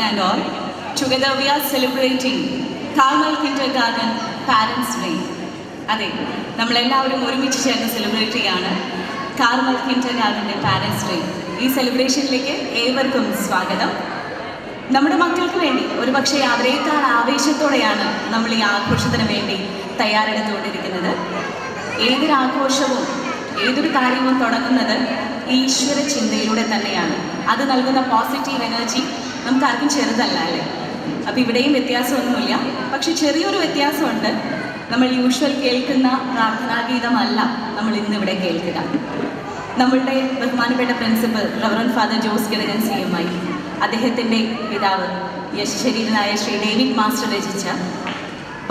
and all. Together we are celebrating Carmel Kindergarten Parents Day. അതെ, നമ്മളെല്ലാവരും ഒരുമിച്ച് ചേർന്ന് സെലിബ്രേറ്റ് ചെയ്യാണ് കാർമൽ കിൻഡർഗാർട്ടൻ്റെ പാരൻസ് ഡേ. ഈ സെലിബ്രേഷനിലേക്ക് ഏവർക്കും സ്വാഗതം. നമ്മുടെ മക്കൾക്ക് വേണ്ടി ഒരുപക്ഷെ അവരേക്കാൾ ആവേശത്തോടെയാണ് നമ്മൾ ഈ ആഘോഷത്തിന് വേണ്ടി തയ്യാറെടുത്തുകൊണ്ടിരിക്കുന്നത്. ഏതൊരാഘോഷവും ഏതൊരു കാര്യവും തുടങ്ങുന്നത് ഈശ്വര ചിന്തയിലൂടെ തന്നെയാണ്. അത് നൽകുന്ന പോസിറ്റീവ് എനർജി നമുക്ക് ആർക്കും ചെറുതല്ല അല്ലേ? അപ്പോൾ ഇവിടെയും വ്യത്യാസമൊന്നുമില്ല. പക്ഷെ ചെറിയൊരു വ്യത്യാസമുണ്ട്. നമ്മൾ യൂഷ്വൽ കേൾക്കുന്ന പ്രാർത്ഥനാഗീതമല്ല നമ്മൾ ഇന്നിവിടെ കേൾക്കുക. നമ്മളുടെ ബഹുമാനപ്പെട്ട principal reverend father Jose Kidangan CMI, അദ്ദേഹത്തിൻ്റെ പിതാവ് യശശരീരനായ ശ്രീ ഡേവിഡ് മാസ്റ്റർ രചിച്ച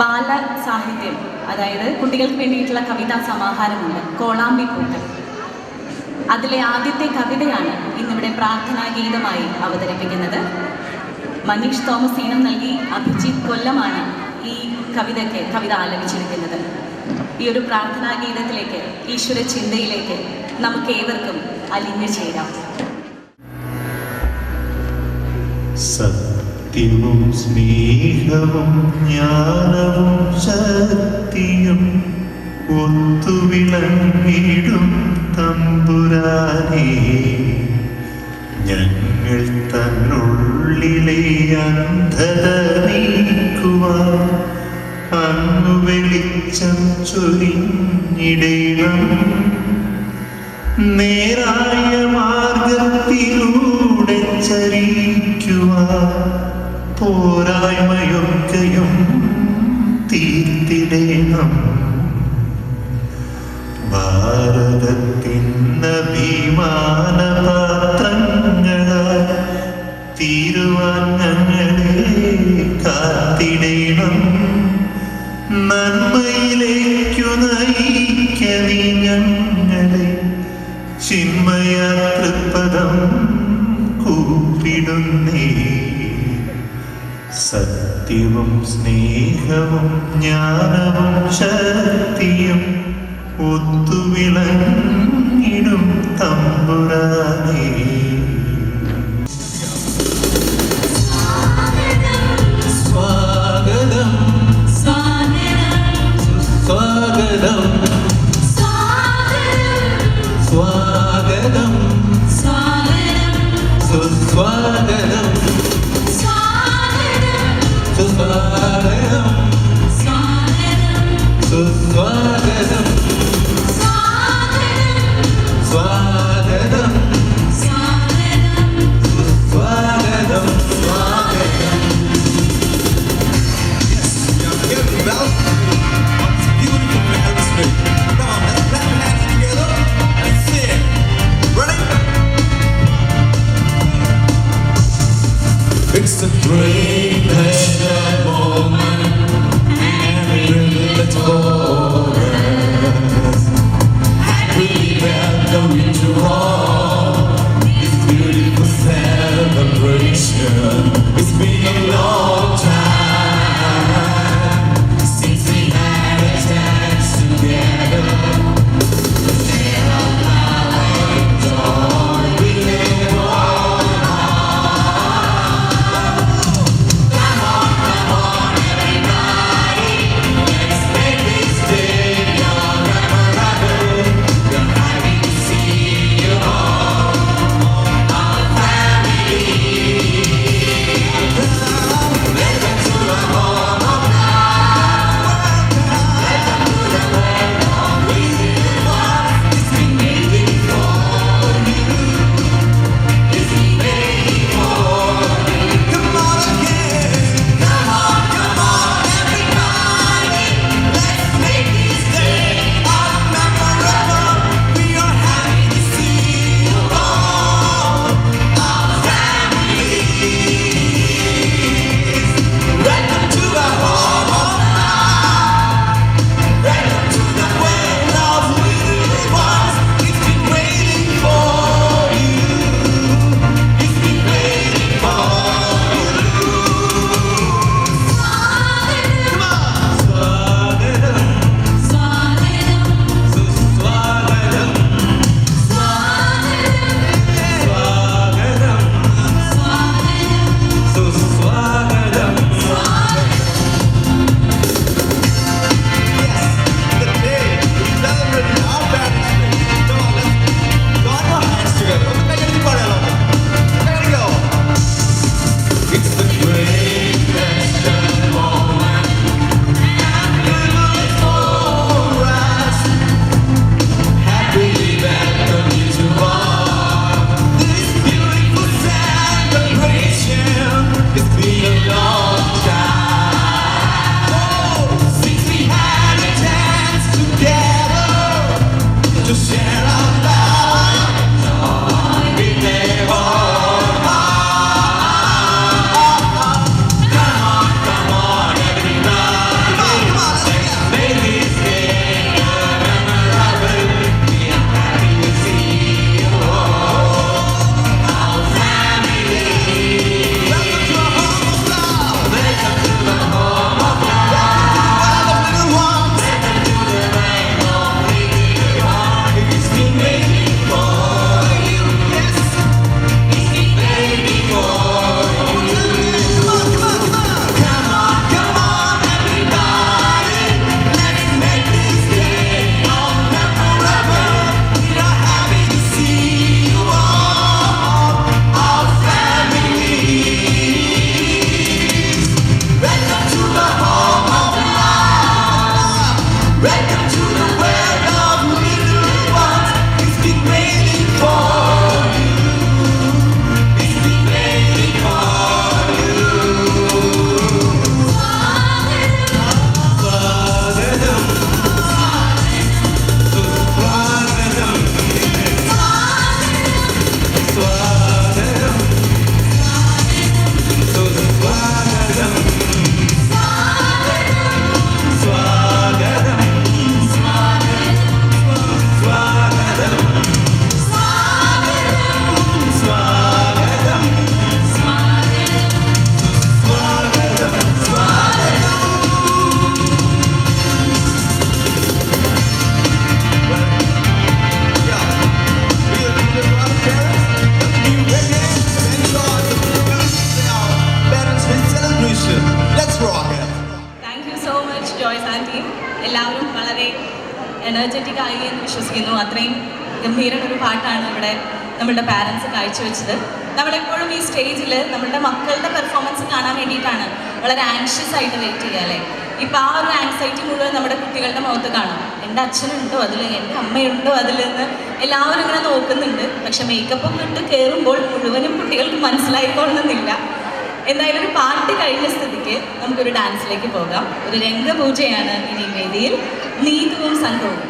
ബാല സാഹിത്യം, അതായത് കുട്ടികൾക്ക് വേണ്ടിയിട്ടുള്ള കവിതാ സമാഹാരമുണ്ട് കോളാമ്പിപ്പൂക്കൾ. അതിലെ ആദ്യത്തെ കവിതയാണ് ഇന്നിവിടെ പ്രാർത്ഥനാഗീതമായി അവതരിപ്പിക്കുന്നത്. മനീഷ് തോമസ് ഈണം നൽകി അഭിജിത്ത് കൊല്ലമാണ് ഈ കവിത ആലപിച്ചിരിക്കുന്നത്. ഈ ഒരു പ്രാർത്ഥനാഗീതത്തിലേക്ക്, ഈശ്വര ചിന്തയിലേക്ക് നമുക്ക് ഏവർക്കും അലിഞ്ഞു ചേരാം. സത്യവും സ്നേഹവും ജ്ഞാനവും ശക്തിയും ഒത്തുവിളങ്ങിടും തമ്പുരാനേ, ഞങ്ങൾ തന്നുള്ളിലെ അന്ധത നീക്കുവാൻ അങ്ങു വെളിച്ചം ചൊരിഞ്ഞിടേണം. നേരായ മാർഗത്തിലൂടെ ചരിക്കുവാൻ പോരായ്മയൊക്കെയും തീർത്തിടേണം. ഭാരതത്തിനഭിമാനപാത്രങ്ങളാൽ തീരുവാൻ ഞങ്ങളെ കാത്തിടേണം. നന്മയിലേക്കു നയിക്കണി ഞങ്ങളെ, ചിന്മയാതൃപദം കൂപ്പിടുന്നേ. സത്യവും സ്നേഹവും ജ്ഞാനവും ശക്തിയും ഒത്തുവിളങ്ങിടും തമ്പുരാനേ. സ്വാഗതം സ്വാഗതം സ്വാഗതം സുസ്വാഗതം സുസ്വാഗതം സുസ്വാഗതം സ്വാഗതം സുസ്വാഗതം സ്വാഗതം. Beautiful Parents Day. Come on, let's clap your hands together and sing. Ready? It's a great pleasure moment, and a privilege for us. Happily welcome you to all this beautiful celebration. It's been a long time since we had a chance together. Share our love and joy, we live on high. Come on, everybody, let's make this വിശ്വസിക്കുന്നു. അത്രയും ഗംഭീരമൊരു പാട്ടാണ് ഇവിടെ നമ്മളുടെ parents കാഴ്ചവെച്ചത്. നമ്മളെപ്പോഴും ഈ സ്റ്റേജിൽ നമ്മളുടെ മക്കളുടെ പെർഫോമൻസ് കാണാൻ വേണ്ടിയിട്ടാണ് വളരെ ആൻഷ്യസ് ആയിട്ട് വെയിറ്റ് ചെയ്യുക അല്ലേ. ഇപ്പം ആ ഒരു ആൻസൈറ്റി മുഴുവൻ നമ്മുടെ കുട്ടികളുടെ മുഖത്ത് കാണാം. എൻ്റെ അച്ഛനുണ്ടോ അതിൽ, എൻ്റെ അമ്മയുണ്ടോ അതിൽ എന്ന് എല്ലാവരും ഇങ്ങനെ നോക്കുന്നുണ്ട്. പക്ഷെ മേക്കപ്പൊക്കെ ഇട്ട് കയറുമ്പോൾ മുഴുവനും കുട്ടികൾക്ക് മനസ്സിലായിക്കൊള്ളുന്നില്ല. എന്തായാലും ഒരു പാട്ട് കഴിഞ്ഞ സ്ഥിതിക്ക് നമുക്കൊരു ഡാൻസിലേക്ക് പോകാം. ഒരു രംഗപൂജയാണ് ഇനി വേദിയിൽ. നീതുവും സംഘവും.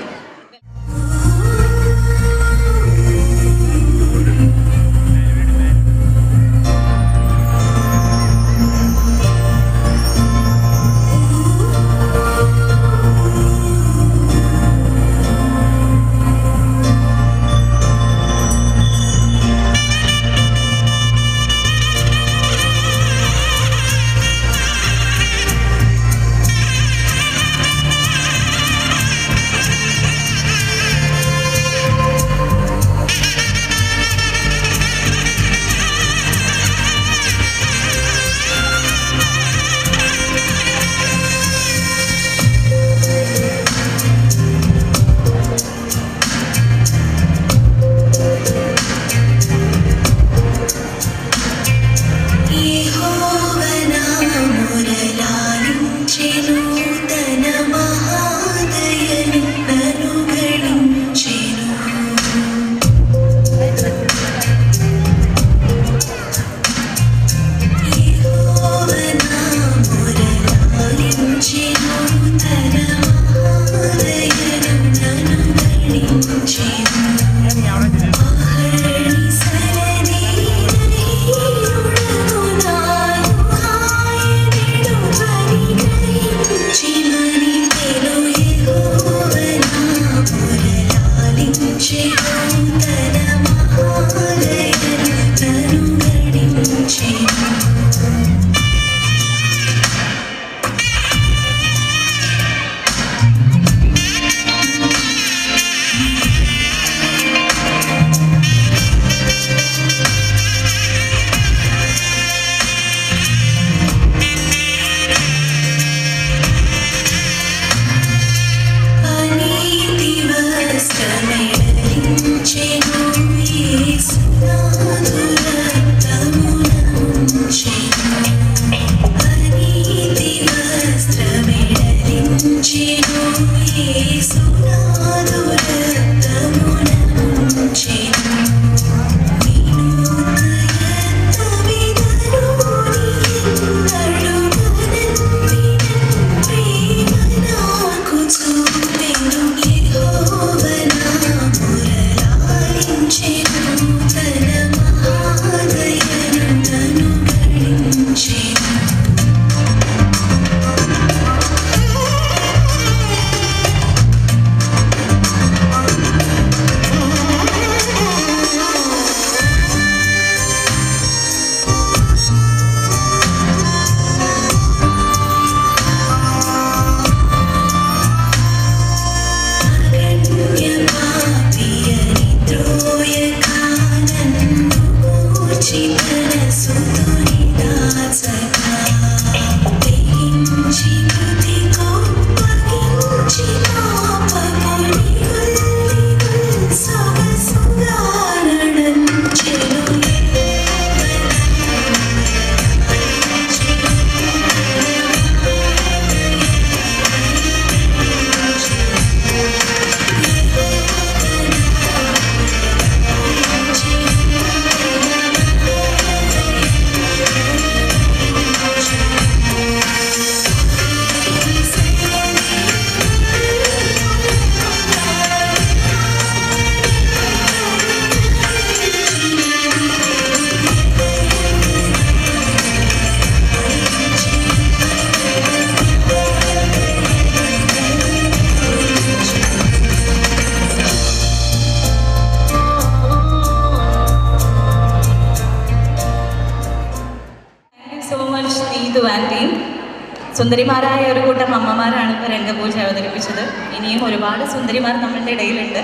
സുന്ദരിമാരായ ഒരു കൂട്ടം അമ്മമാരാണ് ഇപ്പോൾ രംഗപൂജ അവതരിപ്പിച്ചത്. ഇനിയും ഒരുപാട് സുന്ദരിമാർ നമ്മളുടെ ഇടയിലുണ്ട്.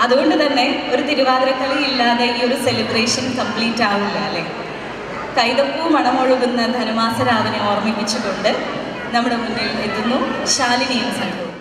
അതുകൊണ്ട് തന്നെ ഒരു തിരുവാതിരക്കളി ഇല്ലാതെ ഈ ഒരു സെലിബ്രേഷൻ കംപ്ലീറ്റ് ആവില്ല അല്ലേ. കൈതപ്പൂ മണമൊഴുകുന്ന ധനുമാസ രാവിനെ ഓർമ്മിപ്പിച്ചുകൊണ്ട് നമ്മുടെ മുന്നിൽ എത്തുന്നു ശാലിനിയും സംഘവും.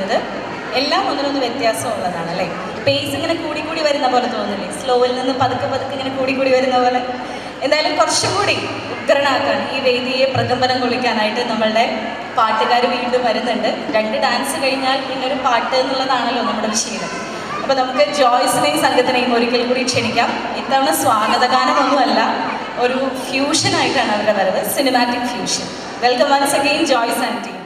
പറയുന്നത് എല്ലാം ഒന്നിനൊന്ന് വ്യത്യാസമുള്ളതാണ് അല്ലേ. പേസ് ഇങ്ങനെ കൂടി വരുന്ന പോലെ തോന്നില്ലേ, സ്ലോയിൽ നിന്ന് പതുക്കെ ഇങ്ങനെ കൂടി വരുന്ന പോലെ. എന്തായാലും കുറച്ചും കൂടി ഉഗ്രനാക്കാൻ ഈ വേദിയെ പ്രകമ്പനം കൊള്ളിക്കാനായിട്ട് നമ്മളുടെ പാട്ടുകാർ വീണ്ടും വരുന്നുണ്ട്. 2 ഡാൻസ് കഴിഞ്ഞാൽ പിന്നെ ഒരു പാട്ട് എന്നുള്ളതാണല്ലോ നമ്മുടെ ശീലം. അപ്പോൾ നമുക്ക് ജോയ്സിനെയും സംഘത്തിനെയും ഒരിക്കൽ കൂടി ക്ഷണിക്കാം. ഇത്തവണ സ്വാഗതഗാനമൊന്നുമല്ല, ഒരു ഫ്യൂഷനായിട്ടാണ് അവരുടെ വരവ്, cinematic fusion. Welcome once again Joyce and team.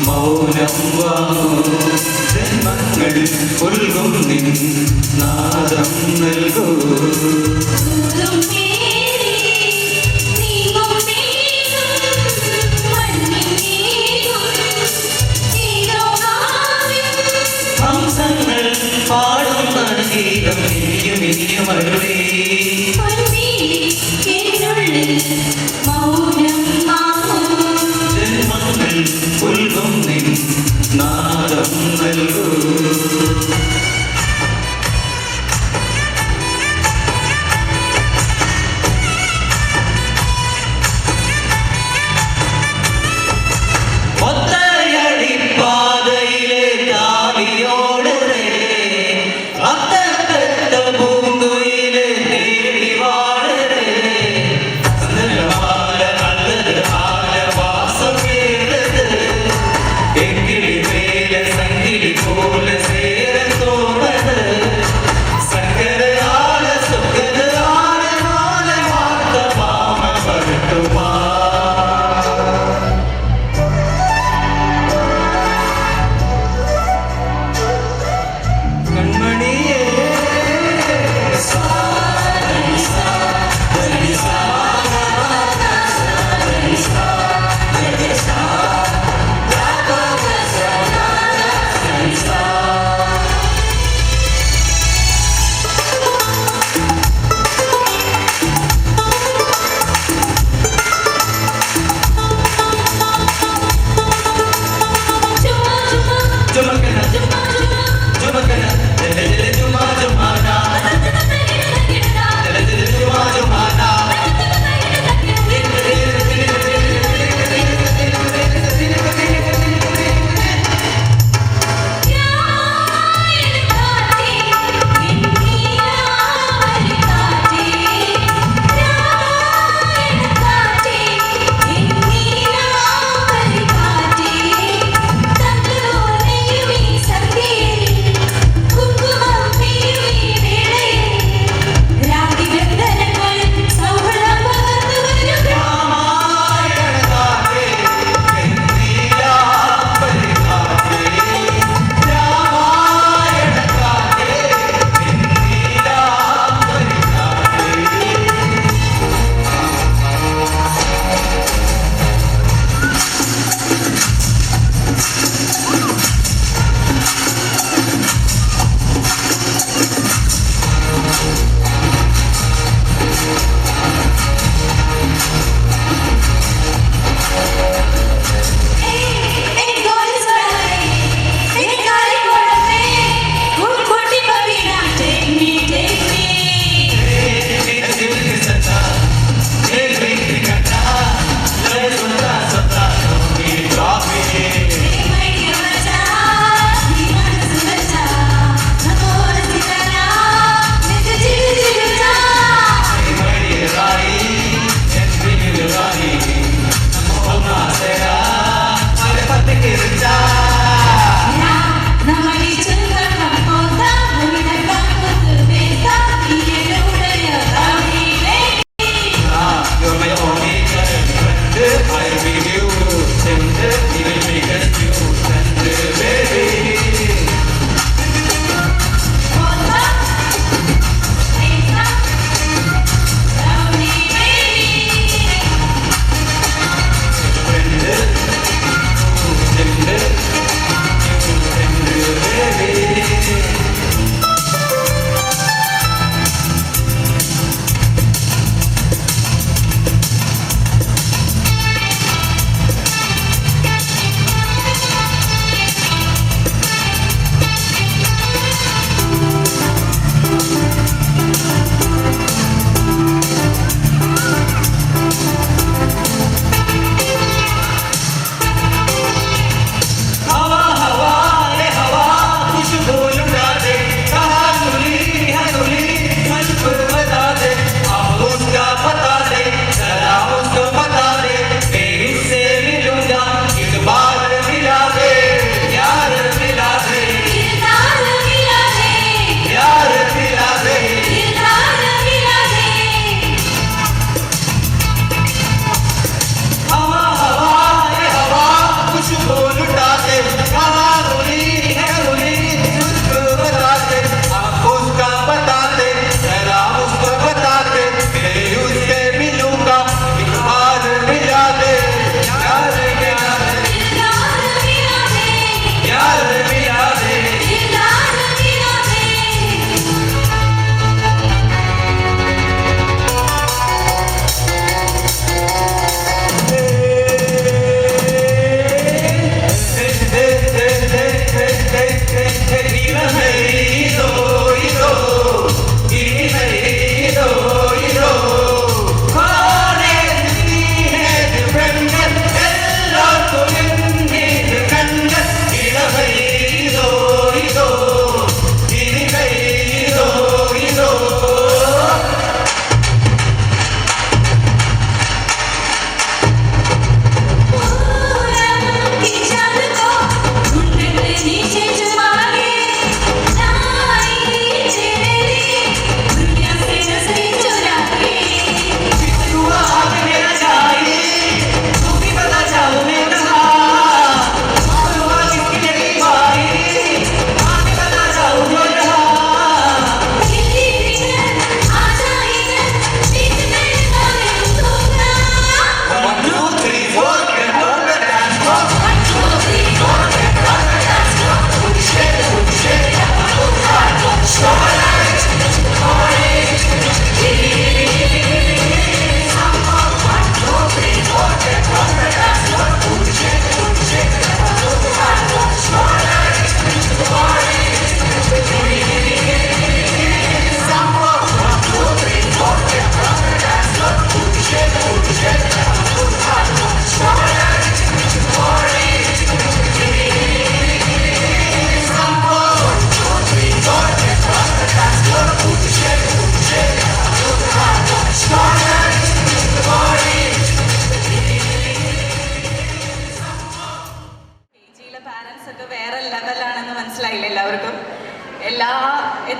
മൗനം വാങ്ങൂ ജന്മങ്ങൾ ഉൾകും നിൻ നാദം നൽകൂ. ഹംസങ്ങൾ പാടുന്ന ഗീതം ഇനിയും അരുളേ. ജന്മങ്ങൾ ഉൾകും നിൻ നാദം നൽകൂ. ഒത്തയടിപ്പാതയിലെ താലിയോടരെ അത്തക്കത്ത പൂങ്കുയിലെ തേടിവാ.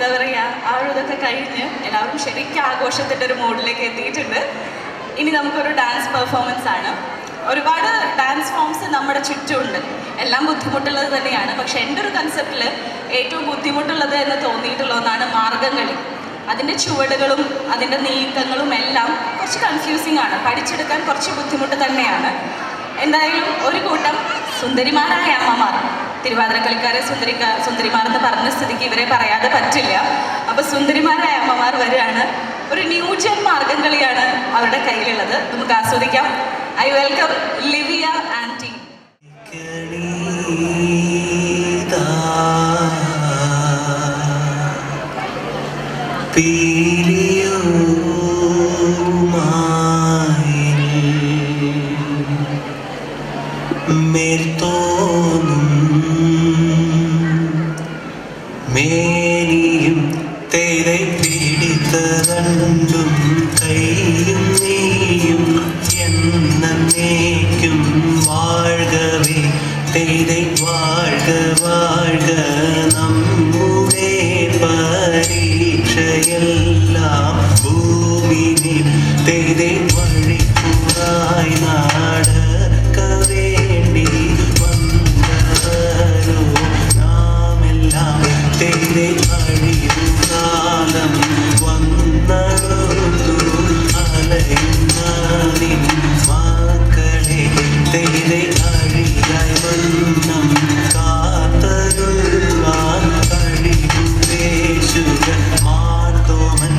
എന്താ പറയുക, ആ ഒരു ഇതൊക്കെ കഴിഞ്ഞ് എല്ലാവരും ശരിക്കും ആഘോഷത്തിൻ്റെ ഒരു മോഡിലേക്ക് എത്തിയിട്ടുണ്ട്. ഇനി നമുക്കൊരു ഡാൻസ് പെർഫോമൻസ് ആണ്. ഒരുപാട് ഡാൻസ് ഫോംസ് നമ്മുടെ ചുറ്റുമുണ്ട്, എല്ലാം ബുദ്ധിമുട്ടുള്ളത് തന്നെയാണ്. പക്ഷെ എൻ്റെ ഒരു കൺസെപ്റ്റിൽ ഏറ്റവും ബുദ്ധിമുട്ടുള്ളത് എന്ന് തോന്നിയിട്ടുള്ളതാണ് മാർഗംകളി. അതിൻ്റെ ചുവടുകളും അതിൻ്റെ നീക്കങ്ങളും എല്ലാം കുറച്ച് കൺഫ്യൂസിങ് ആണ്, പഠിച്ചെടുക്കാൻ കുറച്ച് ബുദ്ധിമുട്ട് തന്നെയാണ്. എന്തായാലും ഒരു കൂട്ടം സുന്ദരിമാരായ അമ്മമാർ, തിരുവാതിരക്കളിക്കാരെ സുന്ദരിമാർ എന്ന് പറഞ്ഞ സ്ഥിതിക്ക് ഇവരെ പറയാതെ പറ്റില്ല. അപ്പോൾ സുന്ദരിമാരായ അമ്മമാർ വരികയാണ്. ഒരു ന്യൂജൻ മാർഗംകളിയാണ് അവരുടെ കയ്യിലുള്ളത്. നമുക്ക് ആസ്വദിക്കാം. I welcome Livia and team. മേനിയും തേരെ പിടിത്തരണ്ടും കൈയും നീയും എന്നേക്കും വാഴ്കവേ തേരെ വാഴ്ക വാഴ്ക നമ്മുടെ പരീക്ഷയെല്ലാം ഭൂമിയിൽ തേരെ വഴിക്കുറായി നടക്ക വേണ്ടി വന്നവരോ നാമെല്ലാം തേരെ അഴിവുകാലം വന്നടുത്തു അലയുന്ന നിൻ മക്കളെ തേരെ അഴിയായി വന്നം കാത്തരുൾവാൻ കഴിവുവേശുക മാർത്തോമൻ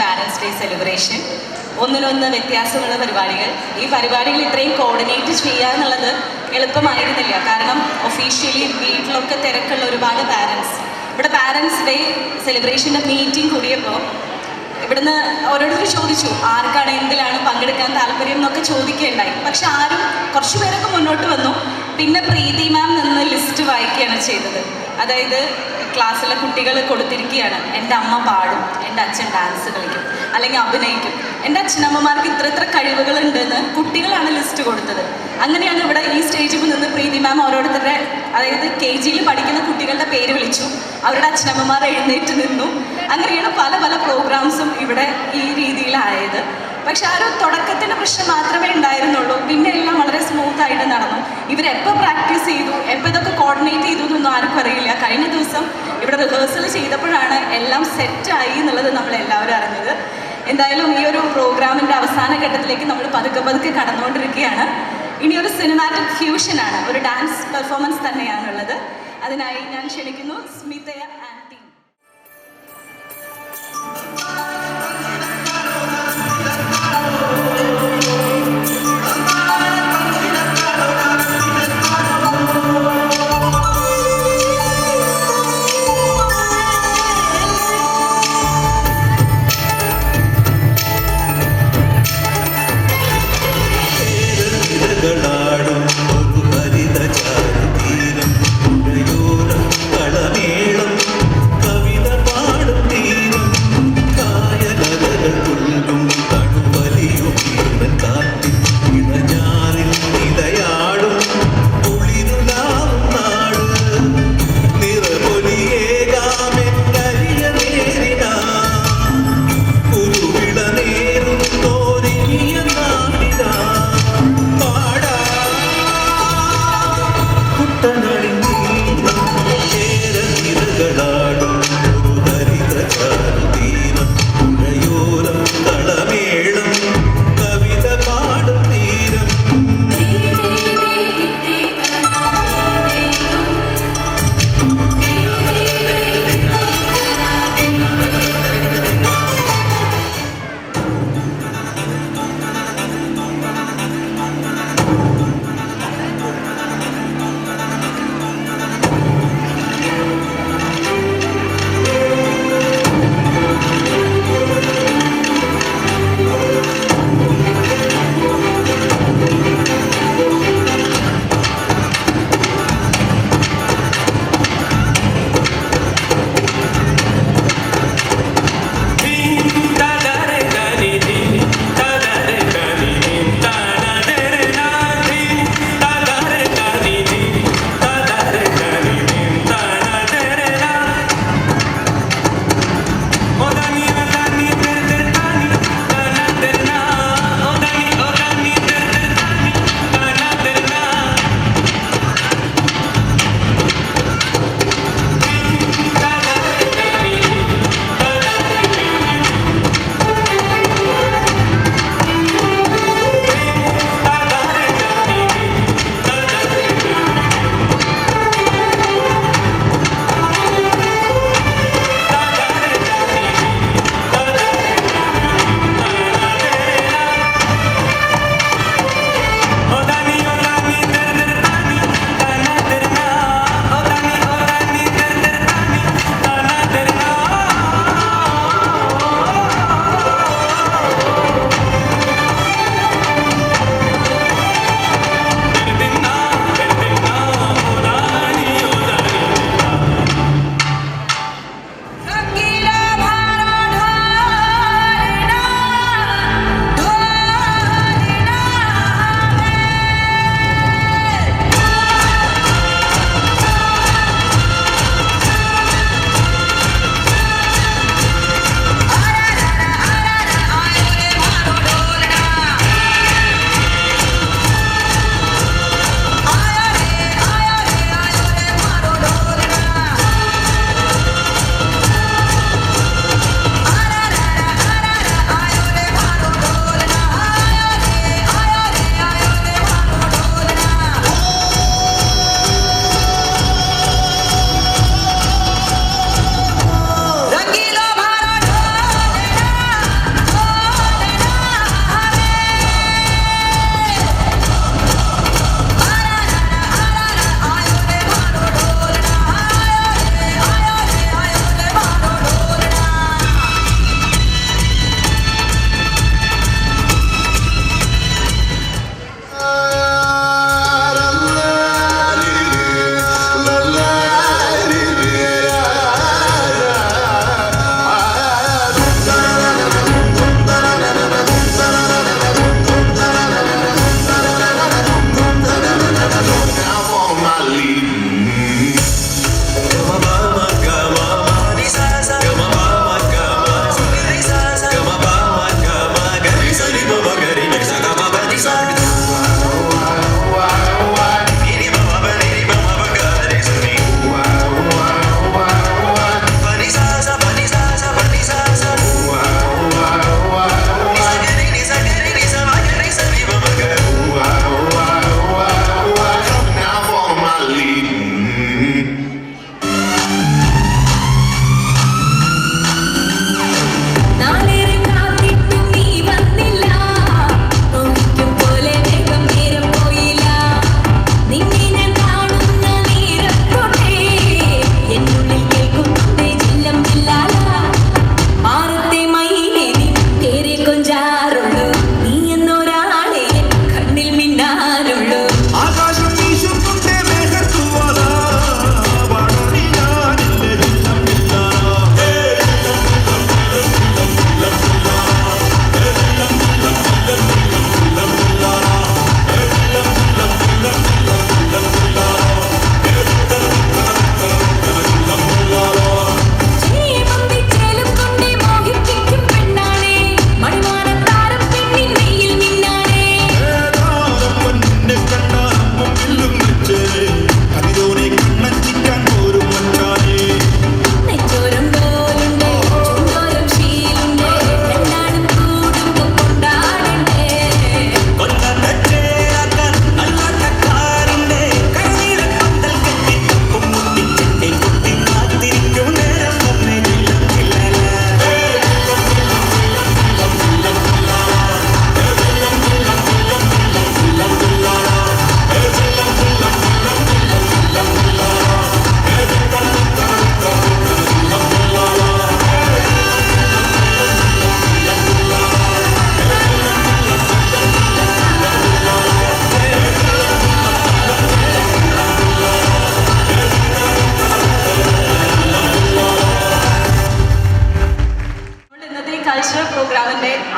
പാരൻസ് ഡേ സെലിബ്രേഷൻ. ഒന്നിനൊന്ന് വ്യത്യാസമുള്ള പരിപാടികൾ. ഈ പരിപാടികൾ ഇത്രയും കോർഡിനേറ്റ് ചെയ്യുക എന്നുള്ളത് എളുപ്പമായിരുന്നില്ല. കാരണം ഒഫീഷ്യലി വീട്ടിലൊക്കെ തിരക്കുള്ള ഒരുപാട് പാരൻസ്. ഇവിടെ പാരൻസ് ഡേ സെലിബ്രേഷൻ്റെ മീറ്റിംഗ് കൂടിയപ്പോൾ ഇവിടുന്ന് ഓരോരുത്തർ ചോദിച്ചു ആർക്കാണ് എന്തിലാണ് പങ്കെടുക്കാൻ താല്പര്യം എന്നൊക്കെ ചോദിക്കുകയുണ്ടായി. പക്ഷെ ആരും, കുറച്ച് പേരൊക്കെ മുന്നോട്ട് വന്നു. പിന്നെ പ്രീതി മാം നിന്ന് ലിസ്റ്റ് വായിക്കുകയാണ് ചെയ്തത്. അതായത് ക്ലാസ്സിലെ കുട്ടികൾ കൊടുത്തിരിക്കുകയാണ്, എൻ്റെ അമ്മ പാടും, എൻ്റെ അച്ഛൻ ഡാൻസ് കളിക്കും അല്ലെങ്കിൽ അഭിനയിക്കും, എൻ്റെ അച്ഛനമ്മമാർക്ക് ഇത്ര കഴിവുകളുണ്ടെന്ന് കുട്ടികളാണ് ലിസ്റ്റ് കൊടുത്തത്. അങ്ങനെയാണ് ഇവിടെ ഈ സ്റ്റേജിൽ നിന്ന് പ്രീതി മാം ഓരോരുത്തരുടെ, അതായത് KG പഠിക്കുന്ന കുട്ടികളുടെ പേര് വിളിച്ചു, അവരുടെ അച്ഛനമ്മമാർ എഴുന്നേറ്റ് നിന്നു. അങ്ങനെയാണ് പല പ്രോഗ്രാംസും ഇവിടെ ഈ രീതിയിലായത്. പക്ഷെ ആ ഒരു തുടക്കത്തിൻ്റെ പ്രശ്നം മാത്രമേ ഉണ്ടായിരുന്നുള്ളൂ. പിന്നെ എല്ലാം വളരെ സ്മൂത്തായിട്ട് നടന്നു. ഇവരെപ്പോൾ പ്രാക്ടീസ് ചെയ്തു, എപ്പോൾ ഇതൊക്കെ കോർഡിനേറ്റ് ചെയ്തു എന്നൊന്നും ആർക്കും അറിയില്ല. കഴിഞ്ഞ ദിവസം ഇവിടെ റിഹേഴ്സൽ ചെയ്തപ്പോഴാണ് എല്ലാം സെറ്റായി എന്നുള്ളത് നമ്മളെല്ലാവരും അറിഞ്ഞത്. എന്തായാലും ഈ ഒരു പ്രോഗ്രാമിൻ്റെ അവസാന ഘട്ടത്തിലേക്ക് നമ്മൾ പതുക്കെ കടന്നുകൊണ്ടിരിക്കുകയാണ്. ഇനി ഒരു സിനിമാറ്റിക് ഫ്യൂഷനാണ്, ഒരു ഡാൻസ് പെർഫോമൻസ് തന്നെയാണുള്ളത്. അതിനായി ഞാൻ ക്ഷണിക്കുന്നു സ്മിതയ ആൻഡ് ടീം. ാടും ഒരു ഹരിതചാരുതീരം പുഴയോരം കളമേളം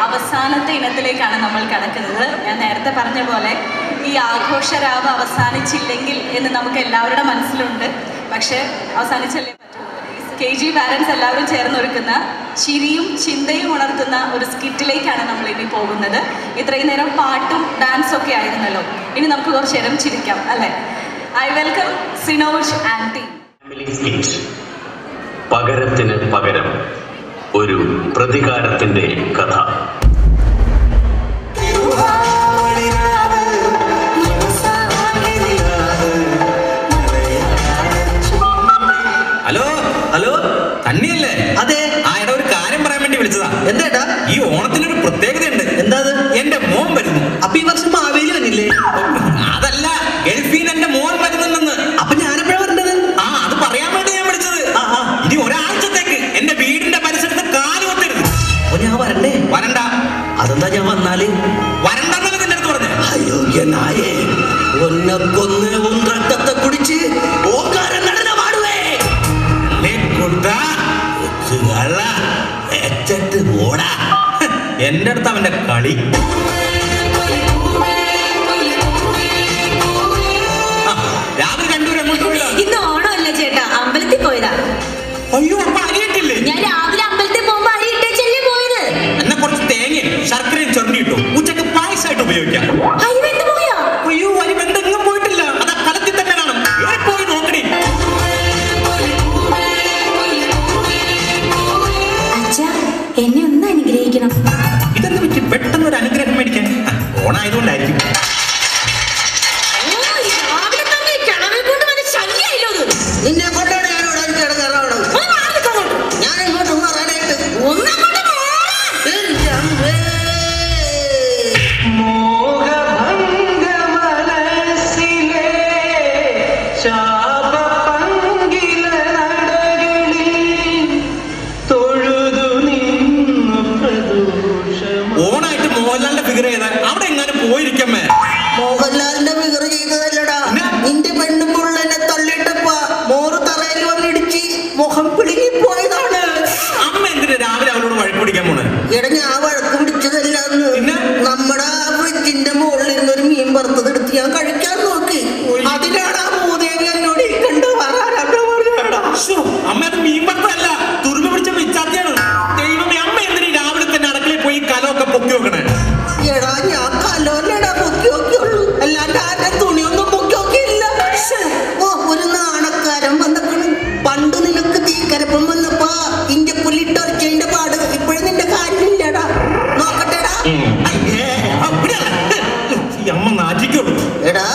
അവസാനത്തെ ഇനത്തിലേക്കാണ് നമ്മൾ കടക്കുന്നത്. ഞാൻ നേരത്തെ പറഞ്ഞ പോലെ ഈ ആഘോഷരാവ് അവസാനിച്ചില്ലെങ്കിൽ എന്ന് നമുക്ക് എല്ലാവരുടെ മനസ്സിലുണ്ട്. പക്ഷേ അവസാനിച്ചല്ലേ പറ്റുള്ളൂ. KG പാരൻസ് എല്ലാവരും ചേർന്നൊരുക്കുന്ന ചിരിയും ചിന്തയും ഉണർത്തുന്ന ഒരു സ്കിറ്റിലേക്കാണ് നമ്മൾ ഇനി പോകുന്നത്. ഇത്രയും നേരം പാട്ടും ഡാൻസും ഒക്കെ ആയിരുന്നല്ലോ. ഇനി നമുക്ക് കുറച്ച് നേരം ചിരിക്കാം അല്ലേ? I welcome Sinoj and team. പകരത്തിന് പകരം ഒരു പ്രതികാരത്തിന്റെ കഥ. ഹലോ ഹലോ തന്നെയല്ലേ? അതെ. ആ എടാ ഒരു കാര്യം പറയാൻ വേണ്ടി വിളിച്ചതാ. എന്താ? ഈ ഓണത്തിനൊരു പ്രത്യേകതയുണ്ട്. എന്താ? എന്റെ മോൻ വരുന്നു. അപ്പൊ ഈ വർഷം മാവേലി വന്നില്ലേ? അതല്ല, ഗൾഫിൽ നിന്ന് എന്റെ മോൻ വരുന്നുണ്ടെന്ന്. അപ്പൊ ഞാനെപ്പോഴാ വരേണ്ടത്? ആ അത് പറയാൻ വേണ്ടി ഞാൻ വിളിച്ചത്. ഇനി ഒരാഴ്ചത്തേക്ക് എന്റെ വീടിന്റെ പരിസരത്ത് കാലുകൊത്തരുത്. അപ്പൊ ഞാൻ വരണ്ടേ? വരണ്ട. അതെന്താ ഞാൻ വന്നാല്? വരണ്ടെന്നല്ല നിന്റെ അടുത്ത് പറഞ്ഞു. അയോഗ്യനായേ, ഒന്നെ കൊന്ന് രക്തത്തെ കുടിച്ച് ഓക്കാരം നടന്ന പാടുവേ. ഓടാ. എന്റെ അടുത്ത് അവന്റെ കളി. രാവിലെ രണ്ടുപേരും അങ്ങോട്ട് പോയില്ല. ഇന്ന് ഓണമല്ല ചേട്ടാ, അമ്പലത്തിൽ പോയതാ. അയ്യോ അപ്പൊ അരിയിട്ടില്ലേ? ഞാൻ രാവിലെ അമ്പലത്തിൽ പോകുമ്പോ അരി ഇട്ടേച്ചല്ലേ പോയത്. എന്നാ കുറച്ച് തേങ്ങയും ശർക്കരയും ചൊരണ്ടിയിട്ടു. ഉച്ചക്ക് പായസമായിട്ട് ഉപയോഗിക്കാം. അരി വെന്ത് പോയാ? അയ്യോ അരി വെന്തെങ്ങും പോയിട്ടില്ല. അതാ കലത്തിൽ തന്നെ കാണും. പോയി നോക്കണേ. അച്ഛാ, എന്നെ ഒന്ന് അനുഗ്രഹിക്കണം. ഇതെന്ന് പറ്റി പെട്ടെന്ന് ഒരു അനുഗ്രഹം മേടിക്കാൻ? ഓണായതുകൊണ്ടായിരിക്കും. രാവിലെ തന്നെ കിണറിൽ കൊണ്ട് വന്ന് ശല്യായില്ലോ ഇത്. നിന്നെ കൊണ്ടാണ് ഞാൻ ഇവിടെ കിടക്കാറാണ്. ഒന്ന് മാറി നിൽക്കാൻ. ഞാൻ ഇങ്ങോട്ട് മാറാനായിട്ട് ഒന്നങ്ങോട്ട് മാറ്. എന്റെ അമ്മേ. മോഹഭംഗ മനസ്സിലെ ശാപപങ്കില നടകളിൽ തൊഴുതു നിന്നു പ്രദോഷമ. ഓണായിട്ട് മോഹൻലാലിന്റെ ഫിഗർ ചെയ്താൽ അവിടെ എങ്ങാനും പോയിരിക്കമ്മേ. മോഹൻലാലിന്റെ ഫിഗർ ചെയ്തതല്ലടാ. പിന്നെ? നിന്റെ പെണ്ണുമ്പുള്ളനെ തള്ളിയിട്ടപ്പ മോറ് തറയിൽ വന്നിടിച്ച് മുഖം പിടുങ്ങി പോയതാണ്. അമ്മ എന്തിനാ രാവിലെ അവളോട് വഴക്ക് പിടിക്കാൻ പോണേ? എടാ ഞാൻ വഴക്ക് പിടിച്ചതല്ലാന്ന്. പിന്നെ? നമ്മുടെ ഫ്രിഡ്ജിന്റെ മുകളിൽ ഇരുന്നൊരു മീൻ വറുത്തത് എടുത്ത് ഞാൻ കഴിക്കാൻ നോക്കി. അതിനാണ് ആ മൂദേവി എന്നോട് ഈ കണ്ടു പറയാനാ പറഞ്ഞാടാ. ശ്ശോ, അമ്മ അത് മീൻ പത്തല്ല, തുരുമ്പ് പിടിച്ച മിച്ചാത്തിയാണ്. ദൈവമേ, അമ്മ എന്തിനാ രാവിലെ തന്നെ അടുക്കളയിൽ പോയി കലമൊക്കെ പൊക്കി വെക്കണേ? എടാ ഞാൻ കലോല്ലടാ പൊക്കി നോക്കിയുള്ളൂ, അല്ലാണ്ട് ആരുടെ തുണിയൊന്നും പൊക്കി നോക്കിയില്ല. ഓ ഒരു നാണക്കാരൻ വന്നേക്കണ്. പണ്ട് നിനക്ക് തീക്കരപ്പം വന്നപ്പോ ഇന്റെ പുല്ലിട്ടൊരച്ചതിന്റെ പാട് ഇപ്പോഴും നിന്റെ കാര്യമില്ലടാ. നോക്കട്ടെടാ. അയ്യേ, അവിടെയല്ല. ഈ അമ്മ നാറ്റിക്കുള്ളൂ. എടാ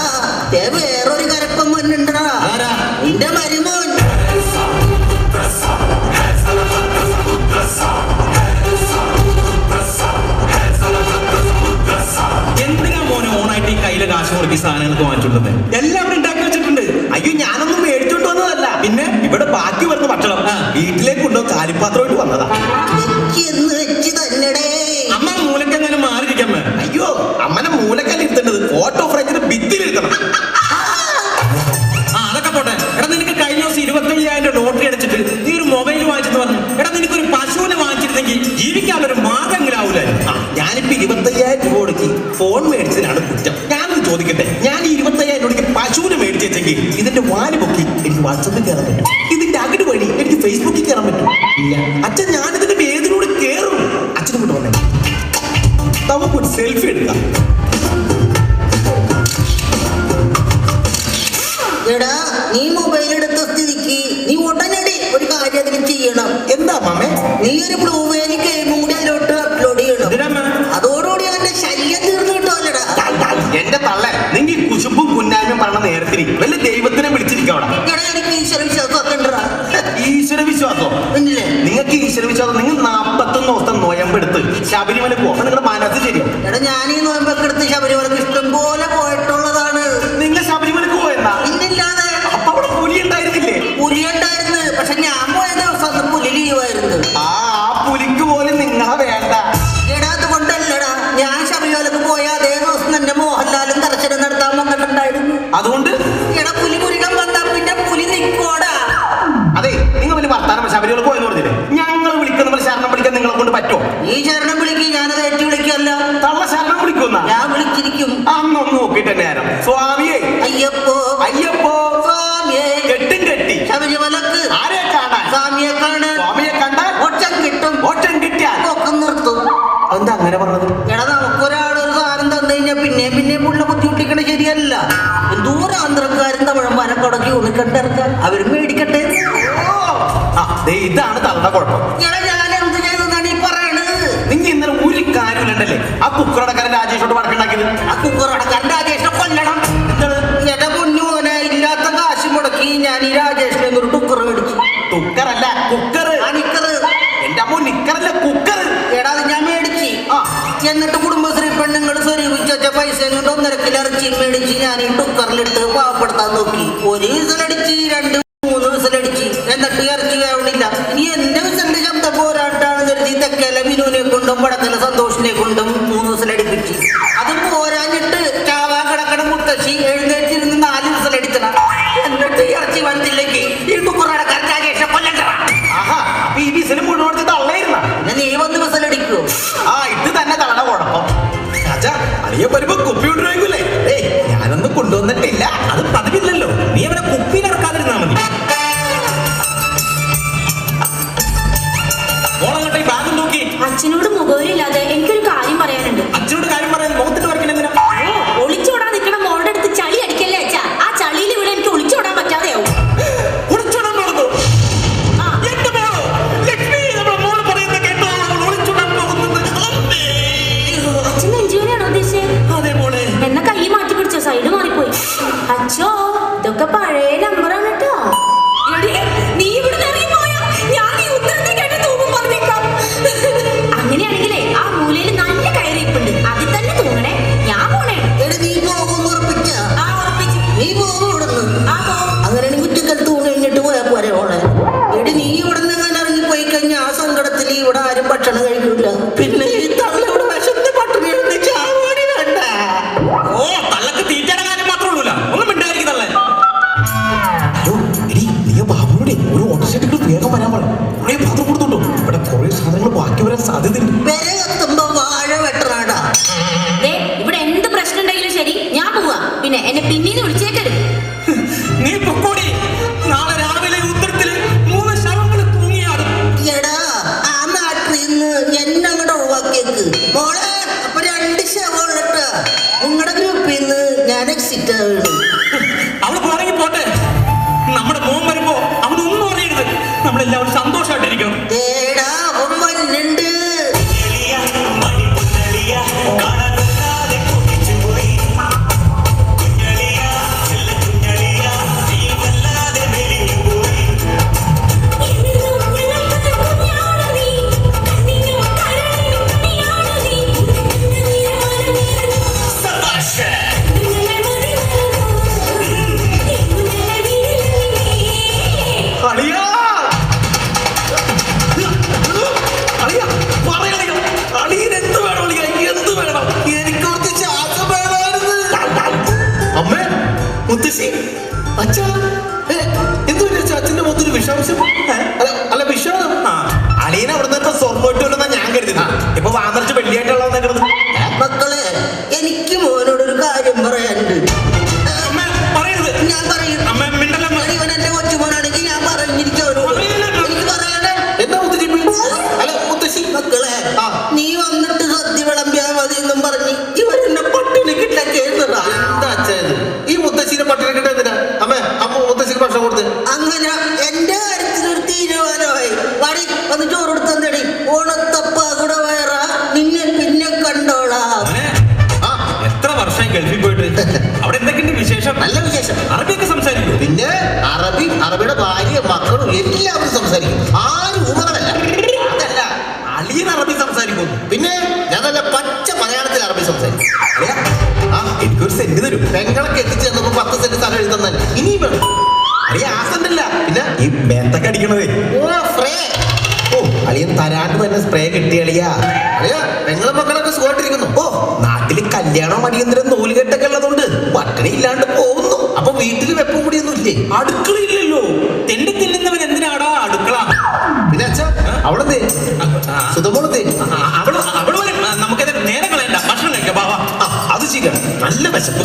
ദേ വേറൊരു കരപ്പം വന്നിണ്ടടാ. ആരാ? നിന്റെ മരുമോൻ. എന്തിനാ മോനെ ഓണായിട്ട് ഈ കയ്യിലെ കാശ് മുടക്കി സാധനങ്ങളൊക്കെ വാങ്ങിച്ചുകൊണ്ടത്? എല്ലാവരും ഉണ്ടാക്കി വെച്ചിട്ടുണ്ട്. അയ്യോ ഞാനൊന്നും മേടിച്ചോണ്ട് വന്നതല്ല. പിന്നെ ഇവിടെ ബാക്കി വരുന്ന ഭക്ഷണം വീട്ടിലേക്ക് കൊണ്ടോ കാലിപ്പാത്രമായിട്ട് വന്നതാ. വെച്ച് തന്നെടേ. അമ്മ മൂലക്കെങ്ങനെ മാറിയിരിക്കമ്മേ. അയ്യോ അമ്മനെ മൂലക്കല്ല ഇരുത്തേണ്ടത്, ഫോട്ടോ ഫ്രെയിമിന് ഭിത്തിയിലിരുത്തണം. ആ അതൊക്കെ പോട്ടെ. എടാ നിനക്ക് കഴിഞ്ഞ ദിവസം 25,000 ലോട്ടറി അടിച്ചിട്ട് നീ ഒരു മൊബൈൽ വാങ്ങിച്ചെന്ന് പറഞ്ഞു. എടാ നിനക്കൊരു പശുവിനെ വാങ്ങിച്ചിരുന്നെങ്കിൽ ജീവിക്കാനൊരു മാർഗ്ഗമെങ്കിലും ആവൂലായിരുന്നു. ഞാനിപ്പോ 25,000 രൂപ കൊടുക്കി ഫോൺ മേടിച്ചതിനാണ് കുറ്റം. ഞാനൊന്ന് ചോദിക്കട്ടെ, ഞാൻ ഈ 25,000 രൂപയ്ക്ക് പശുവിനെ മേടിച്ചെങ്കിൽ ഇതിന്റെ വാല് പൊക്കി എനിക്ക് വാട്സപ്പിൽ കയറാൻ പറ്റും, ഇതിന്റെ അകട് വഴി എനിക്ക് ഫേസ്ബുക്കിൽ കയറാൻ പറ്റും? ഇല്ല. അച്ഛൻ ഞാനിതിന്റെ വേദിലൂടെ കയറും. അച്ഛനെ കൊണ്ട് വന്നേ, നമുക്കൊരു സെൽഫി എടുക്കാം. എടാ നീ മൊബൈൽ എടുത്ത സ്ഥിതിക്ക് നീ ഉടനടി ഒരു കാര്യം അതിന് ചെയ്യണം. എന്താ മാമേ? നീ ഒരു ബ്ലൂ വേലി ഗെയിമും കൂടി അതിലോട്ട് അപ്ലോഡ് ചെയ്യണം. അതോടുകൂടി അവന്റെ ശല്യം തീർന്നു കിട്ടുമല്ലടാ. എന്റെ തള്ള നിങ്ങൾ കുശുമ്പും കുന്നായ്മയും പറഞ്ഞ നേരത്തിന് വല്ല ദൈവത്തിനെ വിളിച്ചിരിക്കും അവിടെ. എടാ എനിക്ക് ഈശ്വര വിശ്വാസം ഒക്കെ ഉണ്ടടാ. ഈശ്വര വിശ്വാസോ? ഇല്ലേ? നിങ്ങൾക്ക് ഈശ്വര വിശ്വാസം, നിങ്ങൾ 41 ദിവസം നോയമ്പെടുത്ത് ശബരിമല പോകും. അപ്പൊ നിങ്ങളുടെ മനസ്സ് ശരിയോ? എടാ ഞാൻ ഈ നോയമ്പൊക്കെ എടുത്ത് ശബരിമലക്ക് ഇഷ്ടം പോലെ പോയിട്ടുള്ളതാണ്. നിങ്ങൾ ശബരിമലക്ക് പോയെന്നാ? ഇന്നില്ലാതെ. അപ്പൊ അവിടെ പുലി ഉണ്ടായിരുന്നില്ലേ? പുലി ഉണ്ടായിരുന്നു, പക്ഷെ ഞാൻ പോയ ദിവസം അന്ന് പുലി ലീവായിരുന്നു. ആ പുലിക്ക് പോലും നിങ്ങളെ വേണ്ട. എടാ അതുകൊണ്ടല്ലടാ ഞാൻ ശബരിമലക്ക് പോയ അതേ ദിവസം തന്നെ മോഹൻലാലും ദർശനം നടത്താൻ വന്നിട്ടുണ്ടായിരുന്നു. അതുകൊണ്ട് എടാ പുലി മുരുകൻ വന്നാ പിന്നെ പുലി നിൽക്കോടാ. അതെ നിങ്ങൾ വലിയ വർത്താനം ശബരിമല പോയെന്ന് പറഞ്ഞില്ലേ? ഞങ്ങൾ വിളിക്കുന്ന പോലെ ശരണം വിളിക്കാൻ നിങ്ങളെ കൊണ്ട് പറ്റുമോ? ഈ ശരണം വിളിക്ക് ഞാനത് ഏറ്റു കണ്ടിറക്കാം, അവര് മേടിക്കട്ടെ. ഇതാണ് തള്ള കുഴപ്പം. എടാ, ഞാൻ എന്ത് ചെയ്തെന്നാണ് ഈ പറയണത്? നിങ്ങൾ ഇന്നലെ ഒരു കാര്യമില്ലണ്ടല്ലേ ആ കുക്കറടക്കാരൻ രാജേഷോട് വടക്കുണ്ടാക്കിയത്. ആ കുക്കറടക്കാൻ രാജേഷിനെ കൊല്ലണം. എന്റെ പൊന്നു മോനെ, ഇല്ലാത്ത കാശ് മുടക്കി ഞാൻ ഈ രാജേഷിനെ ഒരു കുക്കർ മേടിച്ചു. കുക്കറല്ല കുക്കർ. ആ നിക്കറ്. എന്റെ അമ്മ നിക്കറല്ല കുക്കർ. എടാ, അത് ഞാൻ മേടിച്ച്. എന്നിട്ട് കുടുംബശ്രീ പെണ്ണുങ്ങൾ സ്വരൂപിച്ച് വെച്ച പൈസ കൊണ്ട് 1.5 കിലോ ഇറച്ചി മേടിച്ച് ഞാൻ ഈ കുക്കറിലിട്ട് പാവപ്പെടുത്താൻ നോക്കി. 1 വിസിലടിച്ച് 2-3 വിസിലടിച്ച്, എന്നിട്ട് ഇറച്ചി വേവണില്ല. ഇനി എന്റെ വിസലിന്റെ ശബ്ദം പോരാട്ടാണ് കരുതി തെക്കല വിനുവിനെ കൊണ്ടും വടക്കല സന്തോഷിനെ കൊണ്ടും 3 വിസിലടിപ്പിച്ച്. അത് പോരാഞ്ഞിട്ട് ചാവാ കിടക്കണ മുത്തശ്ശി എഴുന്നേറ്റിരുന്ന് 4 വിസിലടിച്ചണം. എന്നിട്ട് ഇറച്ചി വന്നില്ലെങ്കിൽ ഈ കുക്കറടക്കാൻ രാജേഷെ കൊല്ലണ്ടണം. ആഹാ, അപ്പൊ ഈ വിസിൽ മുഴുവൻ തള്ളയിരുന്ന. പിന്നെ നീ 1 വിസിലടിക്കോ? ഇത് തന്നെ തള്ള കുഴപ്പം. രാജാ, അളിയ വരുമ്പോ കുപ്പി കൊണ്ടുവരൂലേ? ഏയ്, ഞാനൊന്നും കൊണ്ടുവന്നിട്ടില്ല. അത് പതിവില്ലല്ലോ. നീ അവനെ കുപ്പിയിൽ ഇറക്കാതിരുന്നാ മതി. മോളങ്ങോട്ടെ ഈ ബാഗ് നോക്കി. അച്ഛനോട് മുഖവരില്ലാതെ എനിക്കൊരു കാര്യം പറയാനുണ്ട്. അച്ഛനോട് കാര്യം പറയാൻ മുഖത്തിട്ട് വരയ്ക്കണെന്തിനാ? ഒളിച്ചോടാൻ നിൽക്കണ മോളുടെ അടുത്ത് ചളി അടിക്കല്ലേ അച്ഛാ. ആ ചളിയിൽ ഇവിടെ എനിക്ക് ഒളിച്ചോടാൻ പറ്റാതെയാവും. ഒളിച്ചോടാൻ പോകുന്നു. എന്റെ മോളോ ലക്ഷ്മി, നമ്മുടെ മോള് പറയുന്ന കേട്ടോ, അവൾ ഒളിച്ചോടാൻ പോകുന്നത്. അമ്മേ. അച്ഛൻ നെഞ്ചുവേനയാണോ ഉദ്ദേശിച്ചത്? അതെ മോളെ. എന്ന കൈ മാറ്റി പിടിച്ചോ, സൈഡ് മാറിപ്പോയി. അച്ഛോ, ഇതൊക്കെ പഴയ നമ്പറാണ് കേട്ടോ. നീ ഇവിടെ ഞാൻ ഈ ഉത്തരത്തെ കേട്ട് തൂങ്ങും പറഞ്ഞേക്കാം. അങ്ങനെയാണെങ്കിലേ ആ മൂലയിൽ നല്ല കയറിയിപ്പുണ്ട്, അതിൽ തന്നെ തൂങ്ങണേ. ഞാൻ പോണേ. എടി, നീ പോകുമെന്ന് ഉറപ്പിച്ച? ആ, ഉറപ്പിച്ചു. നീ പോകും ഇവിടുന്ന്? ആ, പോവും. അങ്ങനെയാണെങ്കിൽ കുറ്റിക്കൽ തൂണ് കഴിഞ്ഞിട്ട് പോയാ പോരെ മോളെ. എടി, നീ ഇവിടെ നിന്ന് അങ്ങനെ ഇറങ്ങി പോയി കഴിഞ്ഞാൽ ആ സങ്കടത്തിൽ ഇവിടെ ആരും ഭക്ഷണം കഴിക്കില്ല. പിന്നെ ഈ തള്ള ഇവിടെ വിശന്ന് പട്ടിണി കിടന്ന് ചാവാടി വേണ്ട. ഓ, തള്ളക്ക് തീറ്റയുടെ കാര്യം മാത്രമേ ഉള്ളൂ. ഒന്നും മിണ്ടായിരിക്കും തള്ളേ. അയ്യോ, എടി, നീ ബാബുവിടെ ഒരു ഓട്ടോസൈക്കിൾ വേഗം വരാൻ പറ. കുറേ പാത്രം കൊടുത്തോണ്ടോ. ഇവിടെ കുറെ സാധനങ്ങൾ ബാക്കി വരാൻ സാധ്യതയുണ്ട്. വില കത്തുമ്പോ വാഴ വെട്ടറാടാ. ഇവിടെ എന്ത് പ്രശ്നം ഉണ്ടെങ്കിലും ശരി, ഞാൻ പോവാ. പിന്നെ എന്നെ പിന്നീന്ന് വിളിച്ചേക്കരുത്. നീ പൊക്കോടി. നാളെ രാവിലെ ഉത്തരത്തില് 3 ശവങ്ങൾ തൂങ്ങിയാടും. എടാ, ആ നാട്ടിൽ നിന്ന് എന്നെ അങ്ങോട്ട് ഒഴിവാക്കിയേക്ക് മോളെ. അപ്പൊ 2 ശവമുള്ളട്ടാ. നിങ്ങളുടെ ഗ്രൂപ്പിൽ നിന്ന് ഞാൻ എക്സിറ്റ് ആവുന്നു. അവള് പോണെങ്കിൽ പോട്ടെ. നമ്മുടെ മോൻ വരുമ്പോ അവനൊന്നും അറിയരുത്. നമ്മളെല്ലാവരും സന്തോഷമായിട്ടിരിക്കണം. ഏടാ, അവൻ വന്നുണ്ട്. അളിയാ, അളിയാ, പറയളിയാ. അളിയന് എന്ത് വേണം അളിയാ? എന്ത് വേണം? എനിക്ക് കുറച്ച് ശ്വാസം വേണമായിരുന്നു. അമ്മേ, മുത്തശ്ശി, അച്ഛാ, എന്ത് വിചാരിച്ച അച്ഛന്റെ മൊത്തം വിഷാംശം? അല്ല വിഷാദം. അളിയനെ അവിടെ നിന്ന് സ്വർണ്ണ ഞാൻ കരുതുന്നത്. ഇപ്പൊ വാങ്ങറിച്ച് വെള്ളിയായിട്ടുള്ള കരുതുന്നത്. മക്കളെ, എനിക്ക് മോനോടൊരു കാര്യം പറയാനുണ്ട്. അമ്മ പറയരുത്. ഞാൻ പറയും. അമ്മ മിണ്ടല്ലമ്മ. ഇവൻ എന്റെ കൊച്ചുമോനാണെങ്കിൽ ഞാൻ പറഞ്ഞിരിക്കും അവനോട്. എനിക്ക് പറയാനേ. എന്താ മുത്തശ്ശി? അല്ല മുത്തശ്ശി, മക്കളെ, നീ വന്നിട്ട് സദ്യ വിളമ്പിയാ മതി എന്നും പറഞ്ഞ് ഇവരെന്നെ പട്ടിണി കിട്ടാ. എന്താ അച്ഛാ ഇത്? ഈ മുത്തശ്ശീനെ പട്ടിണി കിട്ടാ? അമ്മ മുത്തശ്ശിക്ക് ഭക്ഷണം കൊടുത്ത്. അങ്ങനെ എന്റെ കാര്യത്തിനൊരു തീരുമാനമായി. വടി വന്ന് ചോറ് കൊടുത്തടി. ഓണത്തപ്പ കൂടെ വയറ നിന്നെ പിന്നെ കണ്ടോളാം. എത്ര വർഷം ഗൾഫിൽ പോയിട്ട് അവിടെ എന്തൊക്കെയുണ്ട് വിശേഷം? നല്ല വിശേഷം. അറബിയൊക്കെ സംസാരിക്കും. പിന്നെ അറബിയുടെ ഭാര്യ മക്കളും എല്ലാവരും സംസാരിക്കും. ആരും ഊമകളല്ല. അതല്ല, അളിയൻ അറബി സംസാരിക്കും. പിന്നെ ഞാൻ നല്ല പച്ച മലയാളത്തിൽ അറബി സംസാരിക്കും. എനിക്കൊരു സെന്റ് തരും. പെങ്ങളൊക്കെ എത്തിച്ചു തന്നപ്പോ 10 സെന്റ് സ്ഥലം എഴുതുന്നല്ല. ഇനിയും വേണം. അളിയ ആസണ്ടല്ല. പിന്നെ ഈ മേത്തൊക്കെ അടിക്കണതേ. ഓ, അളിയൻ തരാണ്ട് തന്നെ സ്പ്രേ കിട്ടി അളിയാ. അളിയാ, പെങ്ങളും മക്കളൊക്കെ സുഖമായിട്ടിരിക്കുന്നു. ഓ, നാട്ടില് കല്യാണം അടിയന്തരം നൂലുകെട്ടൊക്കെ ഉള്ളതുകൊണ്ട് പട്ടിണി ഇല്ലാണ്ട് പോകുന്നു. അപ്പൊ വീട്ടില് വെപ്പം കൂടിയൊന്നും ഇല്ലേ? അടുക്കളയില്ലല്ലോ. തെണ്ടി തിന്നുന്നവൻ എന്തിനാടാ അടുക്കള? പിന്നെ അച്ഛാ, അവളെന്തേ? സുധമോളെന്തേ? അവള് വരും. നമുക്കത് നേരം കളയണ്ട, ഭക്ഷണം കഴിക്കാം. ബാബാ, അത് ശരിയാണ്. നല്ല വിശപ്പ്.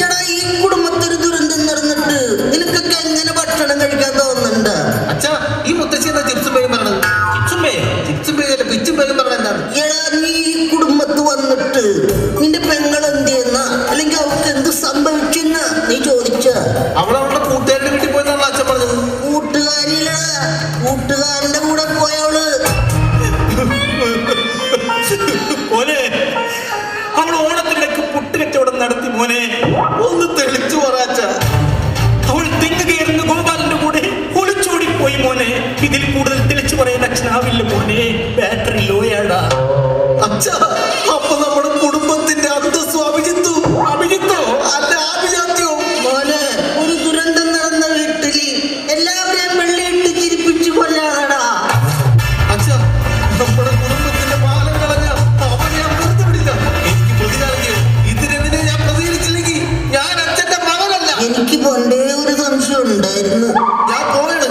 എടാ, ഈ കുടുംബത്തൊരു ദുരന്തം നടന്നിട്ട് നിനക്കൊക്കെ എങ്ങനെ ഭക്ഷണം കഴിക്കാൻ തോന്നുന്നുണ്ട്? അച്ഛാ, ഈ മുത്തശ്ശി എന്താ ചിപ്സും പേരും പറഞ്ഞത്? ചിപ്സും പേരല്ല, പിച്ചും പേരും പറഞ്ഞത് എന്താണ്? എടാ, നീ ഈ കുടുംബത്ത് വന്നിട്ട് നിന്റെ പെങ്ങൾ എന്ത് ചെയ്യുന്ന, അല്ലെങ്കിൽ അവർക്ക് എന്ത് സംഭവിച്ചെന്ന് ഹല്ലേലൂയടാ. അച്ഛാ, അപ്പൊ നമ്മുടെ കുടുംബത്തിന്റെ അന്തസ്സും അഭിജിത്തോ അല്ല ആഭിജാത്യോ. മോനെ ഒരു ദുരന്തം നടന്ന വീട്ടില് എല്ലാവരെയും വെള്ളിയിട്ട് ചിരിപ്പിച്ചു കൊല്ലാടാ. അച്ഛാ, നമ്മുടെ കുടുംബത്തിന്റെ പാലം കളഞ്ഞ അവനെ ഞാൻ വെറുതെ വിടില്ല. എനിക്ക് പ്രതികാരം ചെയ്യണം. ഇതിനെതിരെ ഞാൻ പ്രതികരിച്ചില്ലെങ്കിൽ ഞാൻ അച്ഛന്റെ മകനല്ല. എനിക്ക് പണ്ടേ ഒരു സംശയം ഉണ്ടായിരുന്നു. ഞാൻ പോവാണ്.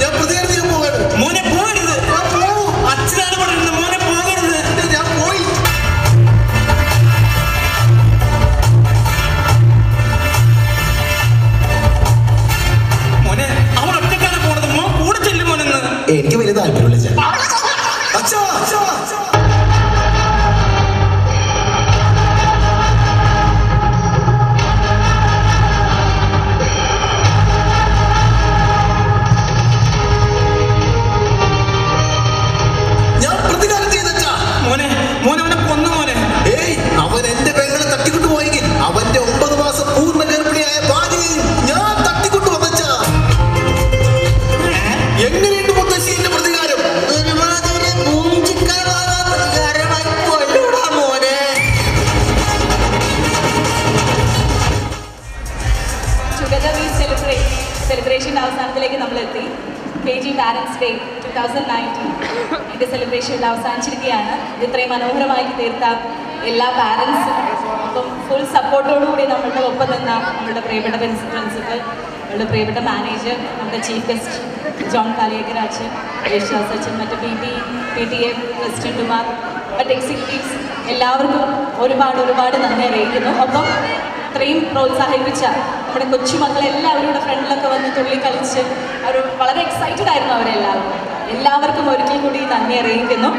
ഞാൻ പ്രതികാരം ചെയ്യാൻ പോവാണ്. മോനെ പോകരുത്. ഞാൻ പോവും. അച്ഛനാണ് പറയുന്നത് മോനെ പോകരുത്. ഞാൻ പോയി. മോനെ അവൻ ഒറ്റക്കാണ് പോണത്. മോൻ കൂടെ ചെല്ലും മോനെന്ന്. എനിക്ക് വലിയ താല്പര്യമില്ല അച്ഛാ. അച്ഛാ, അച്ഛാ, അച്ഛാ. ഞാൻ പ്രതികാരം ചെയ്തച്ചാ. മോനെ മോനെ അവനെ കൊന്നു മോനെ. ഏയ്, അവൻ എന്റെ പെങ്ങളെ തട്ടിക്കൊണ്ടു പോയെങ്കിൽ അവന്റെ 9 മാസം പൂർണ്ണ ഗർഭിണിയായ ഭാര്യയെയും ഞാൻ തട്ടിക്കൊണ്ടു വന്നച്ചാ. എങ്ങനെയുണ്ട് മുത്തശ്ശി എന്റെ പ്രതികാരം? ഒരുമാതിരി പൂഞ്ചിക്കാവാ പ്രതികാരമായി കൊല്ലൂടാ മോനെ. ടുഗദർ വി സെലിബ്രേറ്റ് സെലിബ്രേഷൻ്റെ അവസാനത്തിലേക്ക് നമ്മൾ എത്തി. KG പാരൻസ് ഡേ 2019 ഇതിൻ്റെ സെലിബ്രേഷൻ അവസാനിച്ചിരിക്കുകയാണ്. ഇത് ഇത്രയും മനോഹരമായി തീർത്ത എല്ലാ പാരൻസും അപ്പം ഫുൾ സപ്പോർട്ടോടുകൂടി നമ്മളുടെ ഒപ്പം നിന്ന നമ്മളുടെ പ്രിയപ്പെട്ട പ്രിൻസിപ്പൽ, നമ്മളുടെ പ്രിയപ്പെട്ട മാനേജർ, നമ്മുടെ ചീഫ് ഗസ്റ്റ് ജോൺ കാലിയക്കരാച്ചൻ, യേശുദാസ് അച്ഛൻ, മറ്റ് PTA പ്രസിഡന്റുമാർ, മറ്റ് എക്സിക്യൂട്ടീവ്സ് എല്ലാവർക്കും ഒരുപാട് നന്ദി അറിയിക്കുന്നു. ഒപ്പം ഇത്രയും പ്രോത്സാഹിപ്പിച്ച നമ്മുടെ കൊച്ചുമക്കളെ എല്ലാവരുടെ ഫ്രണ്ടിലൊക്കെ വന്ന് തുള്ളി കളിച്ച് അവർ വളരെ എക്സൈറ്റഡ് ആയിരുന്നു. അവരെല്ലാവരും എല്ലാവർക്കും ഒരിക്കൽ കൂടി നന്ദി അറിയിക്കുന്നു.